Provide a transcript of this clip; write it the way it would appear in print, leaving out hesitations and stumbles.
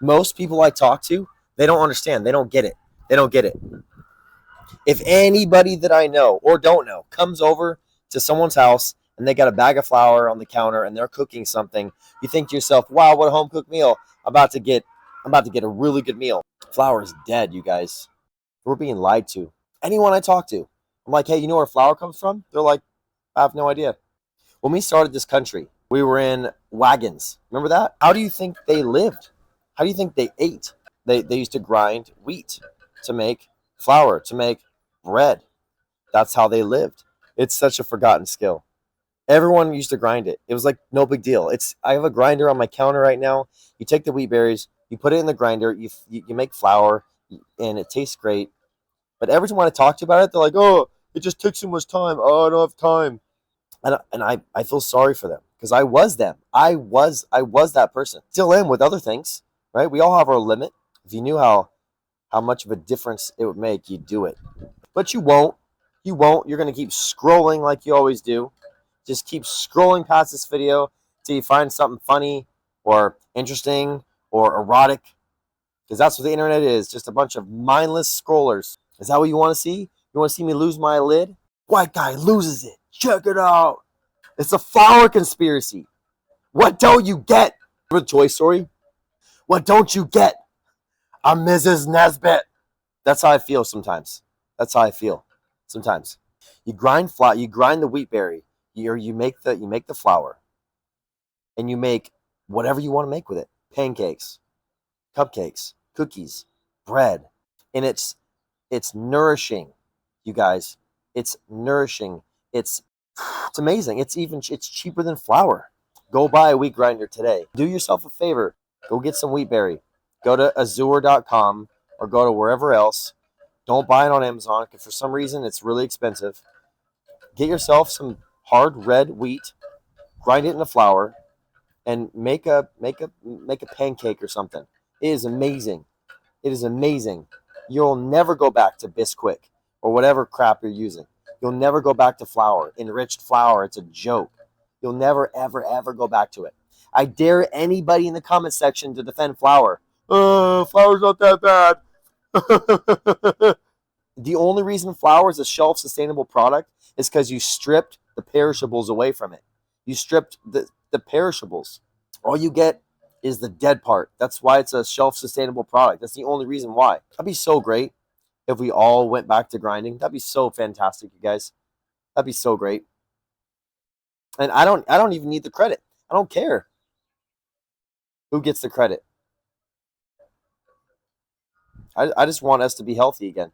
Most people I talk to, they don't understand. They don't get it. They don't get it. If anybody that I know or don't know comes over to someone's house and they got a bag of flour on the counter and they're cooking something, you think to yourself, "Wow, what a home cooked meal! I'm about to get a really good meal." Flour is dead, you guys. We're being lied to. Anyone I talk to, I'm like, "Hey, you know where flour comes from?" They're like, "I have no idea." When we started this country, we were in wagons. Remember that? How do you think they lived? How do you think they ate? They used to grind wheat to make flour, to make bread. That's how they lived. It's such a forgotten skill. Everyone used to grind it. It was like no big deal. I have a grinder on my counter right now. You take the wheat berries, you put it in the grinder, you make flour, and it tastes great. But every time I talk to you about it, they're like, "Oh, it just takes so much time. Oh, I don't have time." And I feel sorry for them because I was them. I was that person. Still am with other things, right? We all have our limit. If you knew how much of a difference it would make, you'd do it. But you won't. You won't. You're going to keep scrolling like you always do. Just keep scrolling past this video till you find something funny or interesting or erotic, because that's what the internet is, just a bunch of mindless scrollers. Is that what you want to see? You want to see me lose my lid? White guy loses it. Check it out. It's a flower conspiracy. What don't you get? Remember Toy Story? What don't you get? I'm Mrs. Nesbit. That's how I feel sometimes. That's how I feel sometimes. You grind flour. You grind the wheat berry. You make the flour, and you make whatever you want to make with it. Pancakes, cupcakes, cookies, bread, and it's nourishing, you guys. It's nourishing. It's amazing. It's cheaper than flour. Go buy a wheat grinder today. Do yourself a favor. Go get some wheat berry. Go to azure.com or go to wherever else. Don't buy it on Amazon because for some reason it's really expensive. Get yourself some hard red wheat, grind it into flour, and make a pancake or something. It is amazing. It is amazing. You'll never go back to Bisquick or whatever crap you're using. You'll never go back to flour, enriched flour. It's a joke. You'll never, ever, ever go back to it. I dare anybody in the comment section to defend flour. Flour's not that bad. The only reason flour is a shelf-sustainable product is because you stripped the perishables away from it. You stripped the perishables. All you get is the dead part. That's why it's a shelf-sustainable product. That's the only reason why. That'd be so great if we all went back to grinding. That'd be so fantastic, you guys. That'd be so great. And I don't even need the credit. I don't care who gets the credit. I just want us to be healthy again.